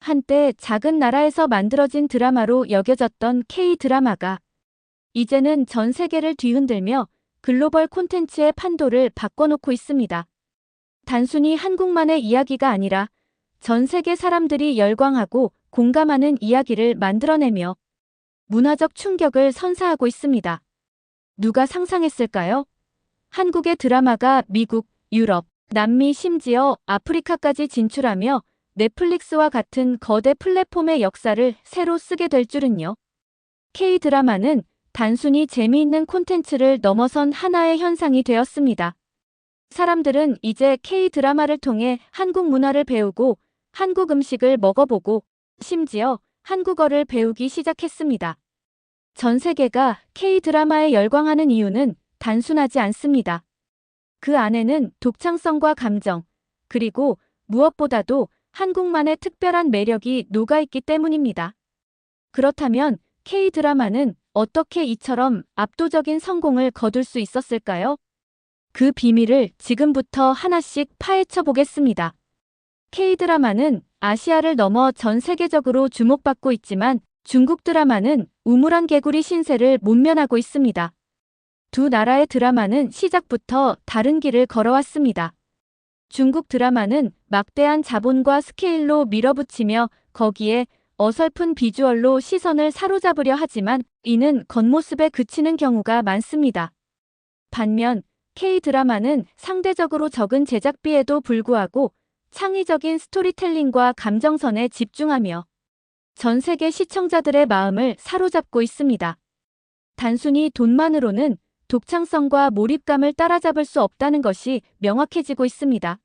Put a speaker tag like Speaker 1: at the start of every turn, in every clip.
Speaker 1: 한때 작은 나라에서 만들어진 드라마로 여겨졌던 K-드라마가 이제는 전 세계를 뒤흔들며 글로벌 콘텐츠의 판도를 바꿔놓고 있습니다. 단순히 한국만의 이야기가 아니라 전 세계 사람들이 열광하고 공감하는 이야기를 만들어내며 문화적 충격을 선사하고 있습니다. 누가 상상했을까요? 한국의 드라마가 미국, 유럽, 남미 심지어 아프리카까지 진출하며 넷플릭스와 같은 거대 플랫폼의 역사를 새로 쓰게 될 줄은요. K-드라마는 단순히 재미있는 콘텐츠를 넘어선 하나의 현상이 되었습니다. 사람들은 이제 K-드라마를 통해 한국 문화를 배우고 한국 음식을 먹어보고 심지어 한국어를 배우기 시작했습니다. 전 세계가 K-드라마에 열광하는 이유는 단순하지 않습니다. 그 안에는 독창성과 감정, 그리고 무엇보다도 한국만의 특별한 매력이 녹아있기 때문입니다. 그렇다면 K-드라마는 어떻게 이처럼 압도적인 성공을 거둘 수 있었을까요? 그 비밀을 지금부터 하나씩 파헤쳐 보겠습니다. K-드라마는 아시아를 넘어 전 세계적으로 주목받고 있지만 중국 드라마는 우물안 개구리 신세를 못면하고 있습니다. 두 나라의 드라마는 시작부터 다른 길을 걸어왔습니다. 중국 드라마는 막대한 자본과 스케일로 밀어붙이며 거기에 어설픈 비주얼로 시선을 사로잡으려 하지만 이는 겉모습에 그치는 경우가 많습니다. 반면 K-드라마는 상대적으로 적은 제작비에도 불구하고 창의적인 스토리텔링과 감정선에 집중하며 전 세계 시청자들의 마음을 사로잡고 있습니다. 단순히 돈만으로는 독창성과 몰입감을 따라잡을 수 없다는 것이 명확해지고 있습니다.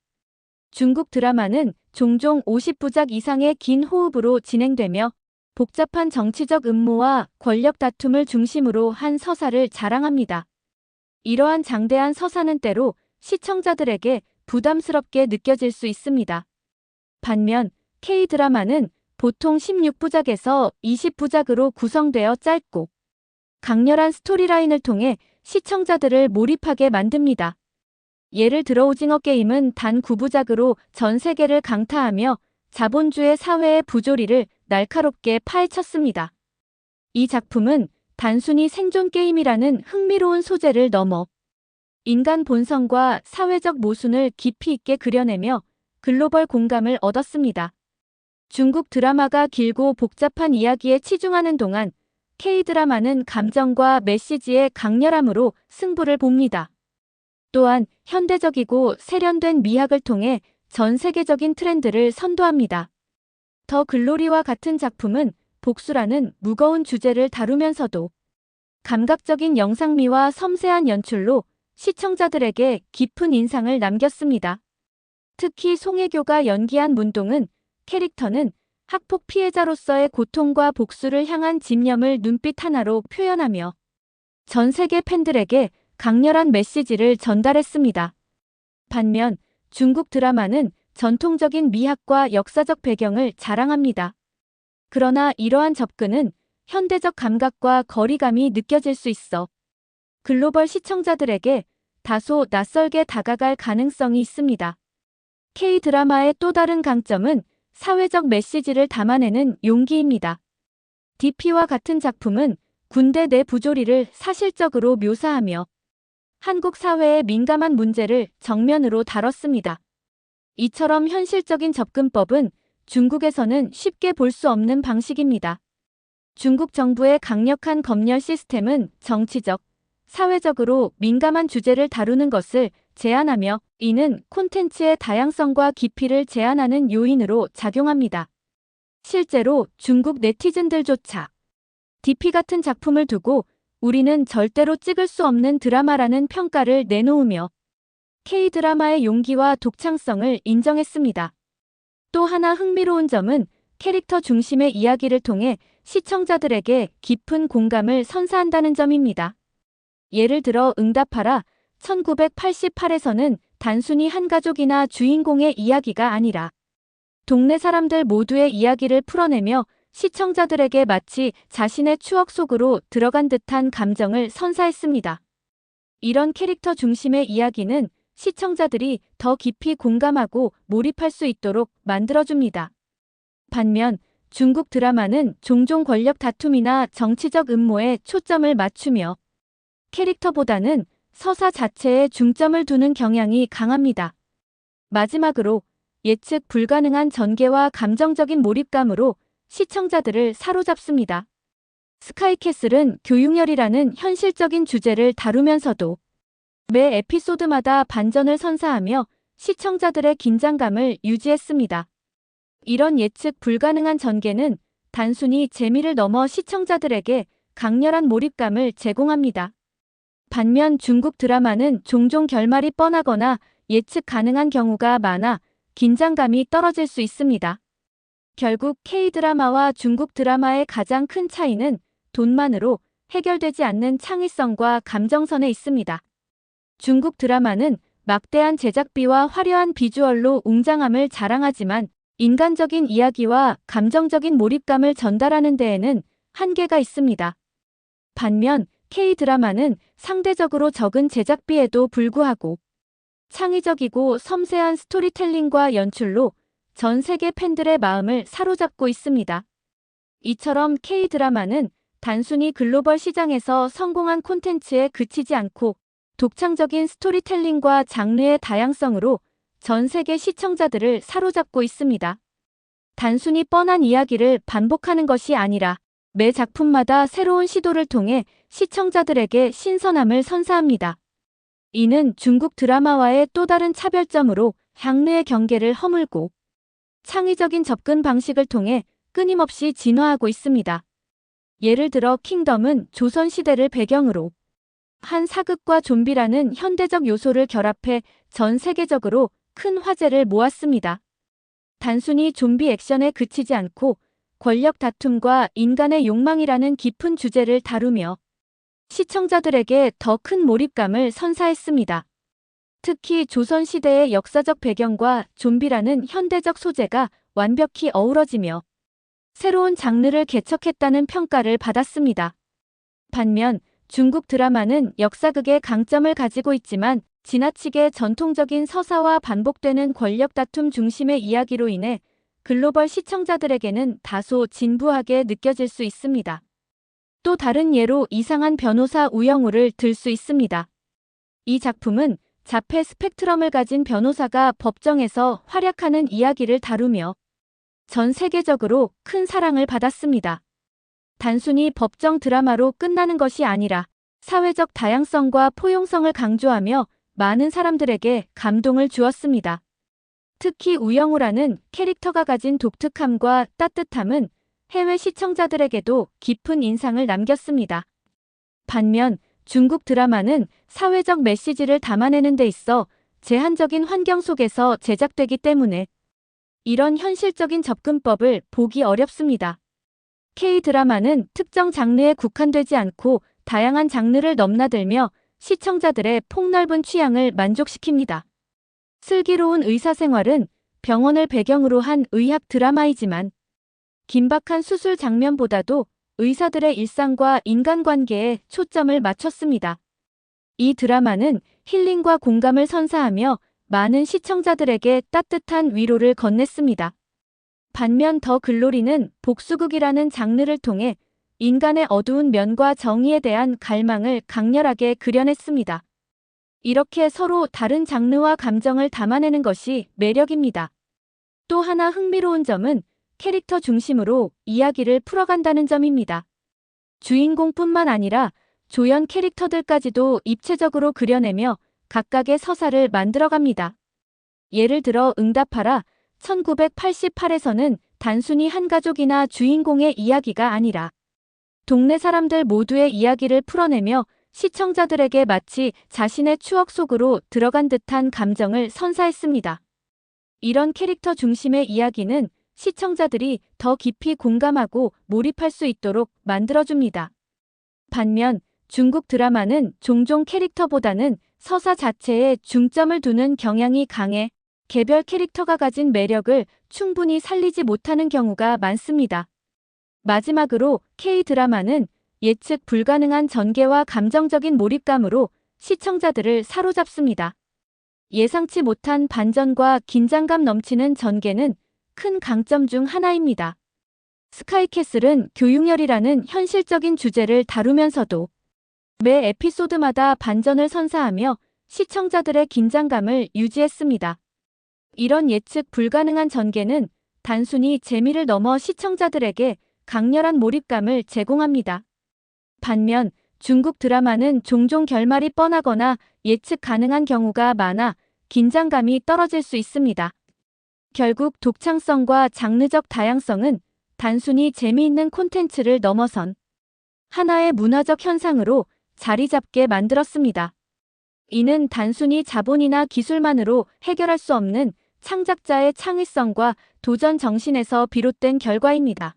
Speaker 1: 중국 드라마는 종종 50부작 이상의 긴 호흡으로 진행되며 복잡한 정치적 음모와 권력 다툼을 중심으로 한 서사를 자랑합니다. 이러한 장대한 서사는 때로 시청자들에게 부담스럽게 느껴질 수 있습니다. 반면 K-드라마는 보통 16부작에서 20부작으로 구성되어 짧고 강렬한 스토리라인을 통해 시청자들을 몰입하게 만듭니다. 예를 들어 오징어 게임은 단 9부작으로 전 세계를 강타하며 자본주의 사회의 부조리를 날카롭게 파헤쳤습니다. 이 작품은 단순히 생존 게임이라는 흥미로운 소재를 넘어 인간 본성과 사회적 모순을 깊이 있게 그려내며 글로벌 공감을 얻었습니다. 중국 드라마가 길고 복잡한 이야기에 치중하는 동안 K-드라마는 감정과 메시지의 강렬함으로 승부를 봅니다. 또한 현대적이고 세련된 미학을 통해 전 세계적인 트렌드를 선도합니다. 더 글로리와 같은 작품은 복수라는 무거운 주제를 다루면서도 감각적인 영상미와 섬세한 연출로 시청자들에게 깊은 인상을 남겼습니다. 특히 송혜교가 연기한 문동은 캐릭터는 학폭 피해자로서의 고통과 복수를 향한 집념을 눈빛 하나로 표현하며 전 세계 팬들에게 강렬한 메시지를 전달했습니다. 반면 중국 드라마는 전통적인 미학과 역사적 배경을 자랑합니다. 그러나 이러한 접근은 현대적 감각과 거리감이 느껴질 수 있어 글로벌 시청자들에게 다소 낯설게 다가갈 가능성이 있습니다. K-드라마의 또 다른 강점은 사회적 메시지를 담아내는 용기입니다. DP와 같은 작품은 군대 내 부조리를 사실적으로 묘사하며 한국 사회의 민감한 문제를 정면으로 다뤘습니다. 이처럼 현실적인 접근법은 중국에서는 쉽게 볼 수 없는 방식입니다. 중국 정부의 강력한 검열 시스템은 정치적, 사회적으로 민감한 주제를 다루는 것을 제한하며 이는 콘텐츠의 다양성과 깊이를 제한하는 요인으로 작용합니다. 실제로 중국 네티즌들조차 DP 같은 작품을 두고 우리는 절대로 찍을 수 없는 드라마라는 평가를 내놓으며 K-드라마의 용기와 독창성을 인정했습니다. 또 하나 흥미로운 점은 캐릭터 중심의 이야기를 통해 시청자들에게 깊은 공감을 선사한다는 점입니다. 예를 들어 응답하라 1988에서는 단순히 한 가족이나 주인공의 이야기가 아니라 동네 사람들 모두의 이야기를 풀어내며 시청자들에게 마치 자신의 추억 속으로 들어간 듯한 감정을 선사했습니다. 이런 캐릭터 중심의 이야기는 시청자들이 더 깊이 공감하고 몰입할 수 있도록 만들어줍니다. 반면 중국 드라마는 종종 권력 다툼이나 정치적 음모에 초점을 맞추며 캐릭터보다는 서사 자체에 중점을 두는 경향이 강합니다. 마지막으로 예측 불가능한 전개와 감정적인 몰입감으로 시청자들을 사로잡습니다. 스카이캐슬은 교육열이라는 현실적인 주제를 다루면서도 매 에피소드마다 반전을 선사하며 시청자들의 긴장감을 유지했습니다. 이런 예측 불가능한 전개는 단순히 재미를 넘어 시청자들에게 강렬한 몰입감을 제공합니다. 반면 중국 드라마는 종종 결말이 뻔하거나 예측 가능한 경우가 많아 긴장감이 떨어질 수 있습니다. 결국 K-드라마와 중국 드라마의 가장 큰 차이는 돈만으로 해결되지 않는 창의성과 감정선에 있습니다. 중국 드라마는 막대한 제작비와 화려한 비주얼로 웅장함을 자랑하지만 인간적인 이야기와 감정적인 몰입감을 전달하는 데에는 한계가 있습니다. 반면 K-드라마는 상대적으로 적은 제작비에도 불구하고 창의적이고 섬세한 스토리텔링과 연출로 전 세계 팬들의 마음을 사로잡고 있습니다. 이처럼 K-드라마는 단순히 글로벌 시장에서 성공한 콘텐츠에 그치지 않고 독창적인 스토리텔링과 장르의 다양성으로 전 세계 시청자들을 사로잡고 있습니다. 단순히 뻔한 이야기를 반복하는 것이 아니라 매 작품마다 새로운 시도를 통해 시청자들에게 신선함을 선사합니다. 이는 중국 드라마와의 또 다른 차별점으로 장르의 경계를 허물고 창의적인 접근 방식을 통해 끊임없이 진화하고 있습니다. 예를 들어 킹덤은 조선시대를 배경으로 한 사극과 좀비라는 현대적 요소를 결합해 전 세계적으로 큰 화제를 모았습니다. 단순히 좀비 액션에 그치지 않고 권력 다툼과 인간의 욕망이라는 깊은 주제를 다루며 시청자들에게 더 큰 몰입감을 선사했습니다. 특히 조선시대의 역사적 배경과 좀비라는 현대적 소재가 완벽히 어우러지며 새로운 장르를 개척했다는 평가를 받았습니다. 반면 중국 드라마는 역사극의 강점을 가지고 있지만 지나치게 전통적인 서사와 반복되는 권력 다툼 중심의 이야기로 인해 글로벌 시청자들에게는 다소 진부하게 느껴질 수 있습니다. 또 다른 예로 이상한 변호사 우영우를 들 수 있습니다. 이 작품은 자폐 스펙트럼을 가진 변호사가 법정에서 활약하는 이야기를 다루며 전 세계적으로 큰 사랑을 받았습니다. 단순히 법정 드라마로 끝나는 것이 아니라 사회적 다양성과 포용성을 강조하며 많은 사람들에게 감동을 주었습니다. 특히 우영우라는 캐릭터가 가진 독특함과 따뜻함은 해외 시청자들에게도 깊은 인상을 남겼습니다. 반면 중국 드라마는 사회적 메시지를 담아내는 데 있어 제한적인 환경 속에서 제작되기 때문에 이런 현실적인 접근법을 보기 어렵습니다. K-드라마는 특정 장르에 국한되지 않고 다양한 장르를 넘나들며 시청자들의 폭넓은 취향을 만족시킵니다. 슬기로운 의사생활은 병원을 배경으로 한 의학 드라마이지만 긴박한 수술 장면보다도 의사들의 일상과 인간관계에 초점을 맞췄습니다. 이 드라마는 힐링과 공감을 선사하며 많은 시청자들에게 따뜻한 위로를 건넸습니다. 반면 더 글로리는 복수극이라는 장르를 통해 인간의 어두운 면과 정의에 대한 갈망을 강렬하게 그려냈습니다. 이렇게 서로 다른 장르와 감정을 담아내는 것이 매력입니다. 또 하나 흥미로운 점은 캐릭터 중심으로 이야기를 풀어간다는 점입니다. 주인공뿐만 아니라 조연 캐릭터들까지도 입체적으로 그려내며 각각의 서사를 만들어갑니다. 예를 들어 응답하라 1988에서는 단순히 한 가족이나 주인공의 이야기가 아니라 동네 사람들 모두의 이야기를 풀어내며 시청자들에게 마치 자신의 추억 속으로 들어간 듯한 감정을 선사했습니다. 이런 캐릭터 중심의 이야기는 시청자들이 더 깊이 공감하고 몰입할 수 있도록 만들어줍니다. 반면 중국 드라마는 종종 캐릭터보다는 서사 자체에 중점을 두는 경향이 강해 개별 캐릭터가 가진 매력을 충분히 살리지 못하는 경우가 많습니다. 마지막으로 K-드라마는 예측 불가능한 전개와 감정적인 몰입감으로 시청자들을 사로잡습니다. 예상치 못한 반전과 긴장감 넘치는 전개는 큰 강점 중 하나입니다. 스카이캐슬은 교육열이라는 현실적인 주제를 다루면서도 매 에피소드마다 반전을 선사하며 시청자들의 긴장감을 유지했습니다. 이런 예측 불가능한 전개는 단순히 재미를 넘어 시청자들에게 강렬한 몰입감을 제공합니다. 반면 중국 드라마는 종종 결말이 뻔하거나 예측 가능한 경우가 많아 긴장감이 떨어질 수 있습니다. 결국 독창성과 장르적 다양성은 단순히 재미있는 콘텐츠를 넘어선 하나의 문화적 현상으로 자리 잡게 만들었습니다. 이는 단순히 자본이나 기술만으로 해결할 수 없는 창작자의 창의성과 도전 정신에서 비롯된 결과입니다.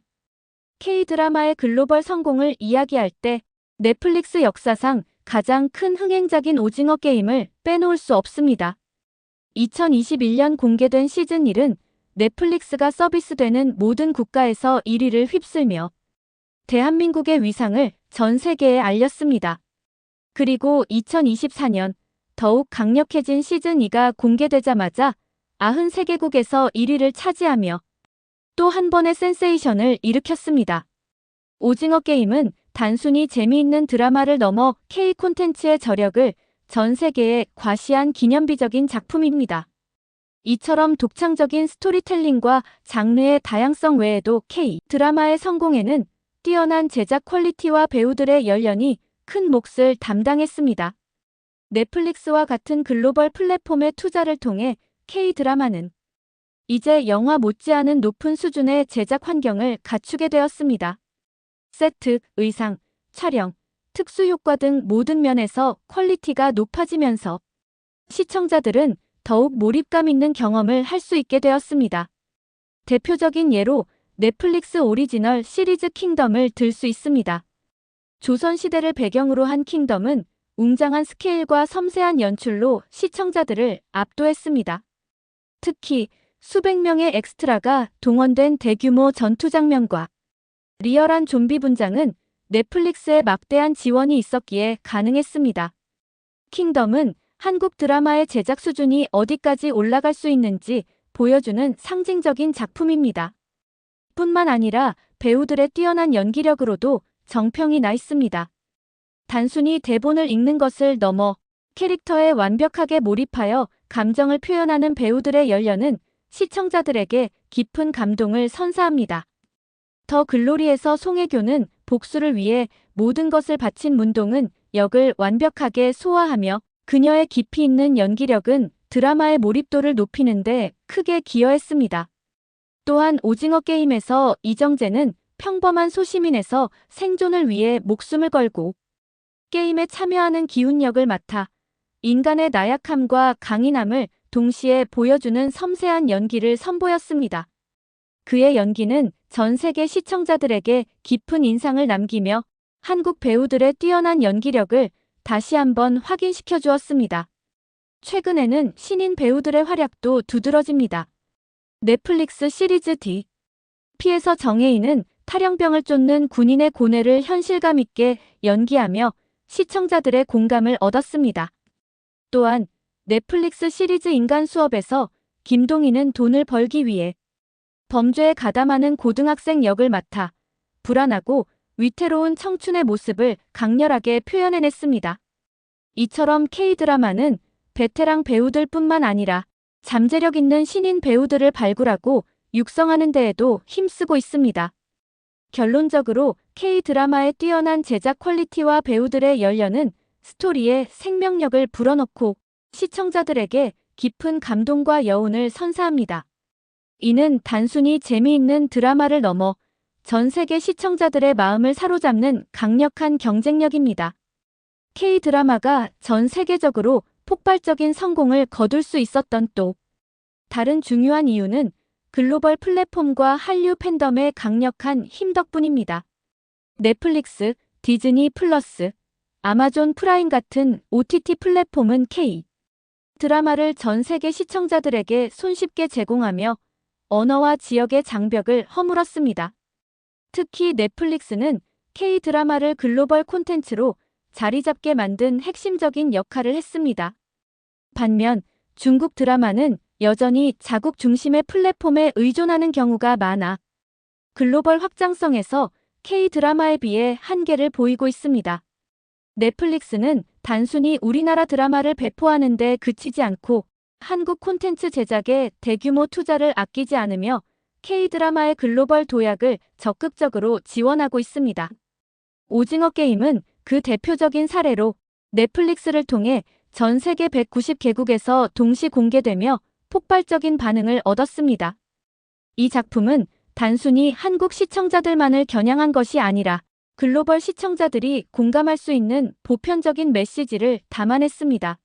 Speaker 1: K-드라마의 글로벌 성공을 이야기할 때 넷플릭스 역사상 가장 큰 흥행작인 오징어 게임을 빼놓을 수 없습니다. 2021년 공개된 시즌 1은 넷플릭스가 서비스되는 모든 국가에서 1위를 휩쓸며 대한민국의 위상을 전 세계에 알렸습니다. 그리고 2024년 더욱 강력해진 시즌 2가 공개되자마자 93개국에서 1위를 차지하며 또 한 번의 센세이션을 일으켰습니다. 오징어 게임은 단순히 재미있는 드라마를 넘어 K 콘텐츠의 저력을 전 세계에 과시한 기념비적인 작품입니다. 이처럼 독창적인 스토리텔링과 장르의 다양성 외에도 K 드라마의 성공에는 뛰어난 제작 퀄리티와 배우들의 열연이 큰 몫을 담당했습니다. 넷플릭스와 같은 글로벌 플랫폼의 투자를 통해 K-드라마는 이제 영화 못지않은 높은 수준의 제작 환경을 갖추게 되었습니다. 세트, 의상, 촬영, 특수효과 등 모든 면에서 퀄리티가 높아지면서 시청자들은 더욱 몰입감 있는 경험을 할 수 있게 되었습니다. 대표적인 예로 넷플릭스 오리지널 시리즈 킹덤을 들 수 있습니다. 조선시대를 배경으로 한 킹덤은 웅장한 스케일과 섬세한 연출로 시청자들을 압도했습니다. 특히 수백 명의 엑스트라가 동원된 대규모 전투 장면과 리얼한 좀비 분장은 넷플릭스의 막대한 지원이 있었기에 가능했습니다. 킹덤은 한국 드라마의 제작 수준이 어디까지 올라갈 수 있는지 보여주는 상징적인 작품입니다. 뿐만 아니라 배우들의 뛰어난 연기력으로도 정평이 나 있습니다. 단순히 대본을 읽는 것을 넘어 캐릭터에 완벽하게 몰입하여 감정을 표현하는 배우들의 열연은 시청자들에게 깊은 감동을 선사합니다. 더 글로리에서 송혜교는 복수를 위해 모든 것을 바친 문동은 역을 완벽하게 소화하며 그녀의 깊이 있는 연기력은 드라마의 몰입도를 높이는 데 크게 기여했습니다. 또한 오징어 게임에서 이정재는 평범한 소시민에서 생존을 위해 목숨을 걸고 게임에 참여하는 기훈 역을 맡아 인간의 나약함과 강인함을 동시에 보여주는 섬세한 연기를 선보였습니다. 그의 연기는 전 세계 시청자들에게 깊은 인상을 남기며 한국 배우들의 뛰어난 연기력을 다시 한번 확인시켜 주었습니다. 최근에는 신인 배우들의 활약도 두드러집니다. 넷플릭스 시리즈 D.P에서 정혜인은 탈영병을 쫓는 군인의 고뇌를 현실감 있게 연기하며 시청자들의 공감을 얻었습니다. 또한 넷플릭스 시리즈 인간 수업에서 김동희는 돈을 벌기 위해 범죄에 가담하는 고등학생 역을 맡아 불안하고 위태로운 청춘의 모습을 강렬하게 표현해냈습니다. 이처럼 K-드라마는 베테랑 배우들뿐만 아니라 잠재력 있는 신인 배우들을 발굴하고 육성하는 데에도 힘쓰고 있습니다. 결론적으로 K-드라마의 뛰어난 제작 퀄리티와 배우들의 열연은 스토리에 생명력을 불어넣고 시청자들에게 깊은 감동과 여운을 선사합니다. 이는 단순히 재미있는 드라마를 넘어 전 세계 시청자들의 마음을 사로잡는 강력한 경쟁력입니다. K-드라마가 전 세계적으로 폭발적인 성공을 거둘 수 있었던 또 다른 중요한 이유는 글로벌 플랫폼과 한류 팬덤의 강력한 힘 덕분입니다. 넷플릭스, 디즈니 플러스, 아마존 프라임 같은 OTT 플랫폼은 K 드라마를 전 세계 시청자들에게 손쉽게 제공하며 언어와 지역의 장벽을 허물었습니다. 특히 넷플릭스는 K-드라마를 글로벌 콘텐츠로 자리 잡게 만든 핵심적인 역할을 했습니다. 반면 중국 드라마는 여전히 자국 중심의 플랫폼에 의존하는 경우가 많아 글로벌 확장성에서 K-드라마에 비해 한계를 보이고 있습니다. 넷플릭스는 단순히 우리나라 드라마를 배포하는 데 그치지 않고 한국 콘텐츠 제작에 대규모 투자를 아끼지 않으며 K-드라마의 글로벌 도약을 적극적으로 지원하고 있습니다. 오징어 게임은 그 대표적인 사례로 넷플릭스를 통해 전 세계 190개국에서 동시 공개되며 폭발적인 반응을 얻었습니다. 이 작품은 단순히 한국 시청자들만을 겨냥한 것이 아니라 글로벌 시청자들이 공감할 수 있는 보편적인 메시지를 담아냈습니다.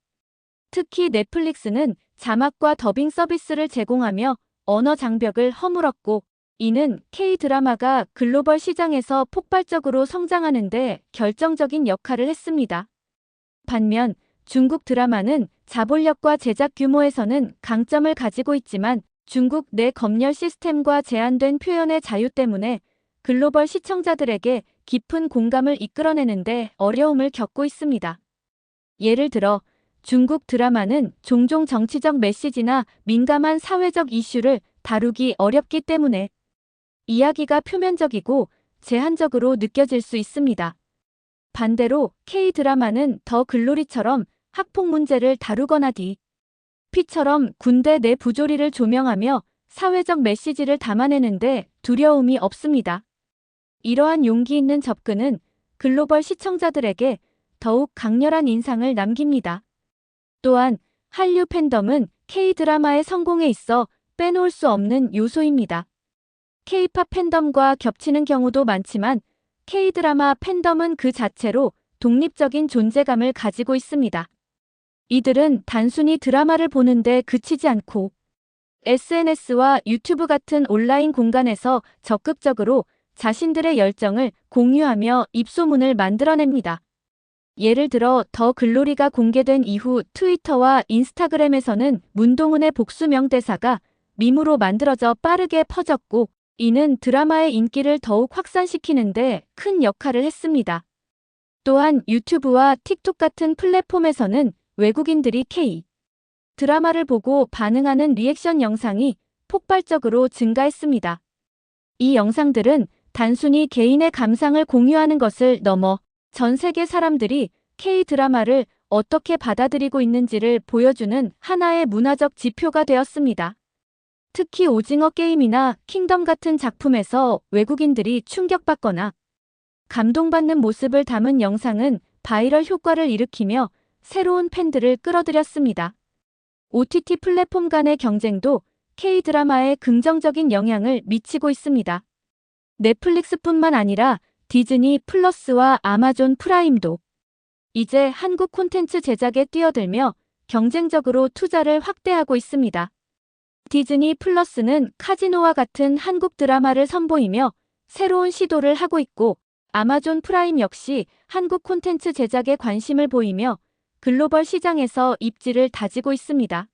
Speaker 1: 특히 넷플릭스는 자막과 더빙 서비스를 제공하며 언어 장벽을 허물었고, 이는 K-드라마가 글로벌 시장에서 폭발적으로 성장하는 데 결정적인 역할을 했습니다. 반면 중국 드라마는 자본력과 제작 규모에서는 강점을 가지고 있지만 중국 내 검열 시스템과 제한된 표현의 자유 때문에 글로벌 시청자들에게 깊은 공감을 이끌어내는데 어려움을 겪고 있습니다. 예를 들어 중국 드라마는 종종 정치적 메시지나 민감한 사회적 이슈를 다루기 어렵기 때문에 이야기가 표면적이고 제한적으로 느껴질 수 있습니다. 반대로 K-드라마는 더 글로리처럼 학폭 문제를 다루거나 피처럼 군대 내 부조리를 조명하며 사회적 메시지를 담아내는데 두려움이 없습니다. 이러한 용기 있는 접근은 글로벌 시청자들에게 더욱 강렬한 인상을 남깁니다. 또한 한류 팬덤은 K-드라마의 성공에 있어 빼놓을 수 없는 요소입니다. K-팝 팬덤과 겹치는 경우도 많지만 K-드라마 팬덤은 그 자체로 독립적인 존재감을 가지고 있습니다. 이들은 단순히 드라마를 보는데 그치지 않고 SNS와 유튜브 같은 온라인 공간에서 적극적으로 자신들의 열정을 공유하며 입소문을 만들어냅니다. 예를 들어 더 글로리가 공개된 이후 트위터와 인스타그램에서는 문동은의 복수 명대사가 밈으로 만들어져 빠르게 퍼졌고, 이는 드라마의 인기를 더욱 확산시키는데 큰 역할을 했습니다. 또한 유튜브와 틱톡 같은 플랫폼에서는 외국인들이 K-드라마를 보고 반응하는 리액션 영상이 폭발적으로 증가했습니다. 이 영상들은 단순히 개인의 감상을 공유하는 것을 넘어 전 세계 사람들이 K-드라마를 어떻게 받아들이고 있는지를 보여주는 하나의 문화적 지표가 되었습니다. 특히 오징어 게임이나 킹덤 같은 작품에서 외국인들이 충격받거나 감동받는 모습을 담은 영상은 바이럴 효과를 일으키며 새로운 팬들을 끌어들였습니다. OTT 플랫폼 간의 경쟁도 K-드라마에 긍정적인 영향을 미치고 있습니다. 넷플릭스뿐만 아니라 디즈니 플러스와 아마존 프라임도 이제 한국 콘텐츠 제작에 뛰어들며 경쟁적으로 투자를 확대하고 있습니다. 디즈니 플러스는 카지노와 같은 한국 드라마를 선보이며 새로운 시도를 하고 있고, 아마존 프라임 역시 한국 콘텐츠 제작에 관심을 보이며 글로벌 시장에서 입지를 다지고 있습니다.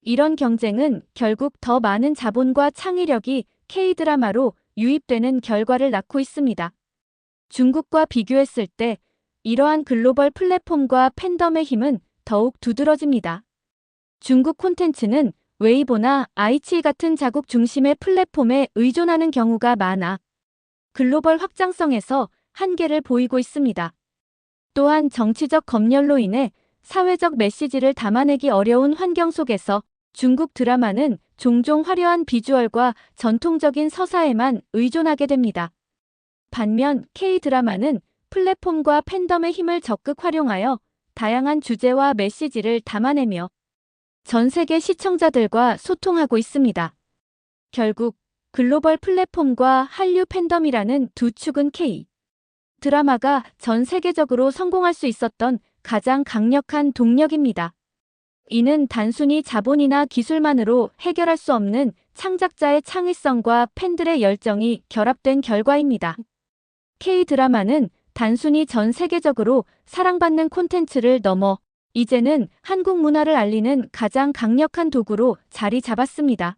Speaker 1: 이런 경쟁은 결국 더 많은 자본과 창의력이 K-드라마로 유입되는 결과를 낳고 있습니다. 중국과 비교했을 때 이러한 글로벌 플랫폼과 팬덤의 힘은 더욱 두드러집니다. 중국 콘텐츠는 웨이보나 아이치 같은 자국 중심의 플랫폼에 의존하는 경우가 많아 글로벌 확장성에서 한계를 보이고 있습니다. 또한 정치적 검열로 인해 사회적 메시지를 담아내기 어려운 환경 속에서 중국 드라마는 종종 화려한 비주얼과 전통적인 서사에만 의존하게 됩니다. 반면 K-드라마는 플랫폼과 팬덤의 힘을 적극 활용하여 다양한 주제와 메시지를 담아내며 전 세계 시청자들과 소통하고 있습니다. 결국 글로벌 플랫폼과 한류 팬덤이라는 두 축은 K-드라마가 전 세계적으로 성공할 수 있었던 가장 강력한 동력입니다. 이는 단순히 자본이나 기술만으로 해결할 수 없는 창작자의 창의성과 팬들의 열정이 결합된 결과입니다. K-드라마는 단순히 전 세계적으로 사랑받는 콘텐츠를 넘어 이제는 한국 문화를 알리는 가장 강력한 도구로 자리 잡았습니다.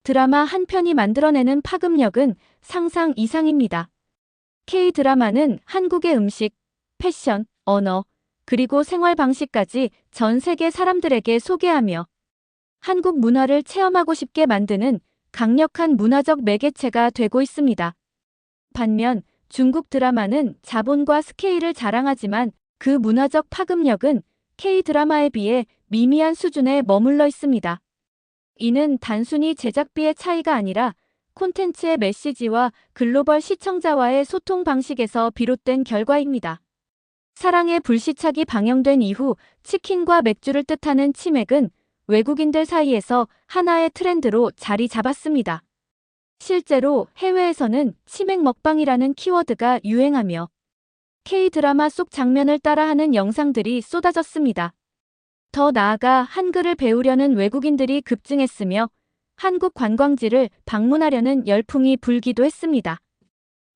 Speaker 1: 드라마 한 편이 만들어내는 파급력은 상상 이상입니다. K-드라마는 한국의 음식, 패션, 언어, 그리고 생활 방식까지 전 세계 사람들에게 소개하며 한국 문화를 체험하고 싶게 만드는 강력한 문화적 매개체가 되고 있습니다. 반면 중국 드라마는 자본과 스케일을 자랑하지만 그 문화적 파급력은 K-드라마에 비해 미미한 수준에 머물러 있습니다. 이는 단순히 제작비의 차이가 아니라 콘텐츠의 메시지와 글로벌 시청자와의 소통 방식에서 비롯된 결과입니다. 사랑의 불시착이 방영된 이후 치킨과 맥주를 뜻하는 치맥은 외국인들 사이에서 하나의 트렌드로 자리 잡았습니다. 실제로 해외에서는 치맥 먹방이라는 키워드가 유행하며 K-드라마 속 장면을 따라하는 영상들이 쏟아졌습니다. 더 나아가 한글을 배우려는 외국인들이 급증했으며 한국 관광지를 방문하려는 열풍이 불기도 했습니다.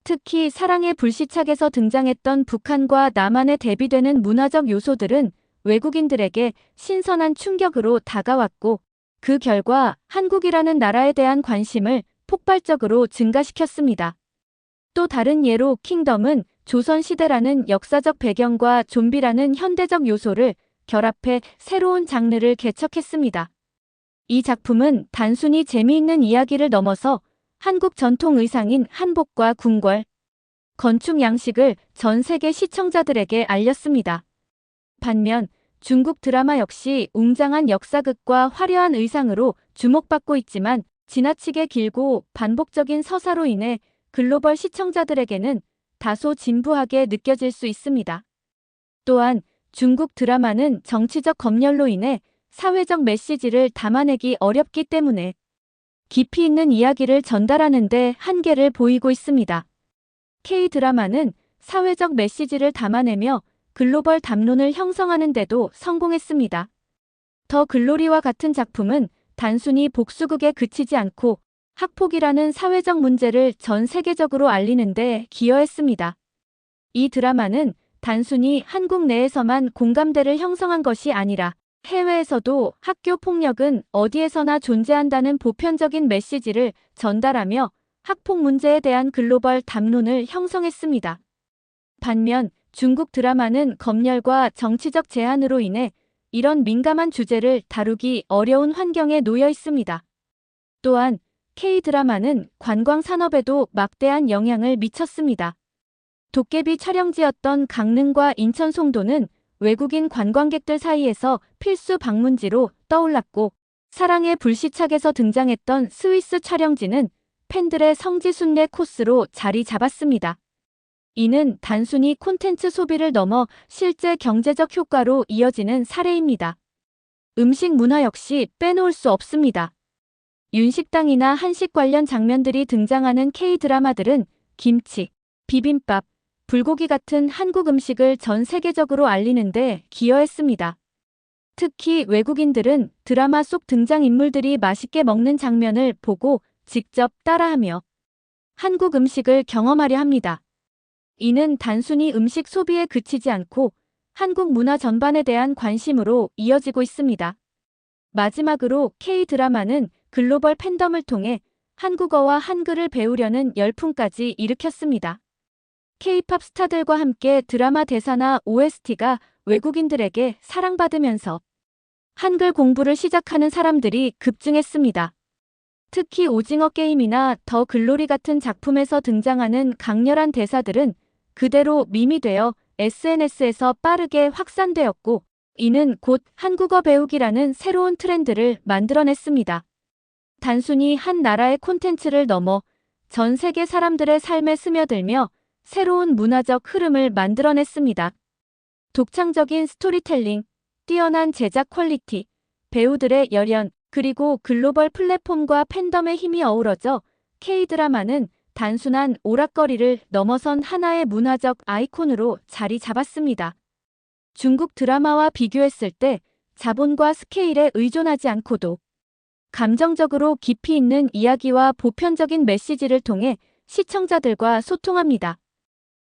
Speaker 1: 특히 사랑의 불시착에서 등장했던 북한과 남한에 대비되는 문화적 요소들은 외국인들에게 신선한 충격으로 다가왔고 그 결과 한국이라는 나라에 대한 관심을 폭발적으로 증가시켰습니다. 또 다른 예로 킹덤은 조선시대라는 역사적 배경과 좀비라는 현대적 요소를 결합해 새로운 장르를 개척했습니다. 이 작품은 단순히 재미있는 이야기를 넘어서 한국 전통 의상인 한복과 궁궐, 건축 양식을 전 세계 시청자들에게 알렸습니다. 반면 중국 드라마 역시 웅장한 역사극과 화려한 의상으로 주목받고 있지만 지나치게 길고 반복적인 서사로 인해 글로벌 시청자들에게는 다소 진부하게 느껴질 수 있습니다. 또한 중국 드라마는 정치적 검열로 인해 사회적 메시지를 담아내기 어렵기 때문에 깊이 있는 이야기를 전달하는 데 한계를 보이고 있습니다. K-드라마는 사회적 메시지를 담아내며 글로벌 담론을 형성하는 데도 성공했습니다. 더 글로리와 같은 작품은 단순히 복수극에 그치지 않고 학폭이라는 사회적 문제를 전 세계적으로 알리는 데 기여했습니다. 이 드라마는 단순히 한국 내에서만 공감대를 형성한 것이 아니라 해외에서도 학교 폭력은 어디에서나 존재한다는 보편적인 메시지를 전달하며 학폭 문제에 대한 글로벌 담론을 형성했습니다. 반면 중국 드라마는 검열과 정치적 제한으로 인해 이런 민감한 주제를 다루기 어려운 환경에 놓여 있습니다. 또한 K-드라마는 관광 산업에도 막대한 영향을 미쳤습니다. 도깨비 촬영지였던 강릉과 인천 송도는 외국인 관광객들 사이에서 필수 방문지로 떠올랐고 사랑의 불시착에서 등장했던 스위스 촬영지는 팬들의 성지순례 코스로 자리 잡았습니다. 이는 단순히 콘텐츠 소비를 넘어 실제 경제적 효과로 이어지는 사례입니다. 음식 문화 역시 빼놓을 수 없습니다. 윤식당이나 한식 관련 장면들이 등장하는 K-드라마들은 김치, 비빔밥, 불고기 같은 한국 음식을 전 세계적으로 알리는 데 기여했습니다. 특히 외국인들은 드라마 속 등장인물들이 맛있게 먹는 장면을 보고 직접 따라하며 한국 음식을 경험하려 합니다. 이는 단순히 음식 소비에 그치지 않고 한국 문화 전반에 대한 관심으로 이어지고 있습니다. 마지막으로 K-드라마는 글로벌 팬덤을 통해 한국어와 한글을 배우려는 열풍까지 일으켰습니다. K-팝 스타들과 함께 드라마 대사나 OST가 외국인들에게 사랑받으면서 한글 공부를 시작하는 사람들이 급증했습니다. 특히 오징어 게임이나 더 글로리 같은 작품에서 등장하는 강렬한 대사들은 그대로 밈이 되어 SNS에서 빠르게 확산되었고 이는 곧 한국어 배우기라는 새로운 트렌드를 만들어냈습니다. 단순히 한 나라의 콘텐츠를 넘어 전 세계 사람들의 삶에 스며들며 새로운 문화적 흐름을 만들어냈습니다. 독창적인 스토리텔링, 뛰어난 제작 퀄리티, 배우들의 열연, 그리고 글로벌 플랫폼과 팬덤의 힘이 어우러져 K-드라마는 단순한 오락거리를 넘어선 하나의 문화적 아이콘으로 자리 잡았습니다. 중국 드라마와 비교했을 때 자본과 스케일에 의존하지 않고도 감정적으로 깊이 있는 이야기와 보편적인 메시지를 통해 시청자들과 소통합니다.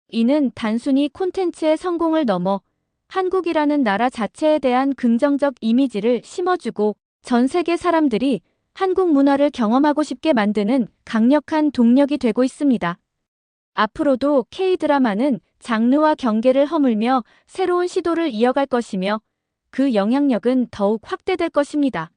Speaker 1: 이는 단순히 콘텐츠의 성공을 넘어 한국이라는 나라 자체에 대한 긍정적 이미지를 심어주고 전 세계 사람들이 한국 문화를 경험하고 싶게 만드는 강력한 동력이 되고 있습니다. 앞으로도 K-드라마는 장르와 경계를 허물며 새로운 시도를 이어갈 것이며 그 영향력은 더욱 확대될 것입니다.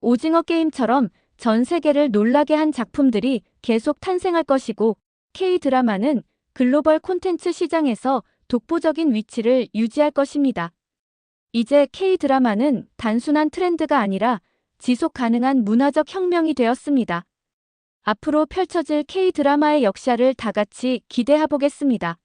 Speaker 1: 오징어 게임처럼 전 세계를 놀라게 한 작품들이 계속 탄생할 것이고, K-드라마는 글로벌 콘텐츠 시장에서 독보적인 위치를 유지할 것입니다. 이제 K-드라마는 단순한 트렌드가 아니라 지속 가능한 문화적 혁명이 되었습니다. 앞으로 펼쳐질 K-드라마의 역사를 다 같이 기대해 보겠습니다.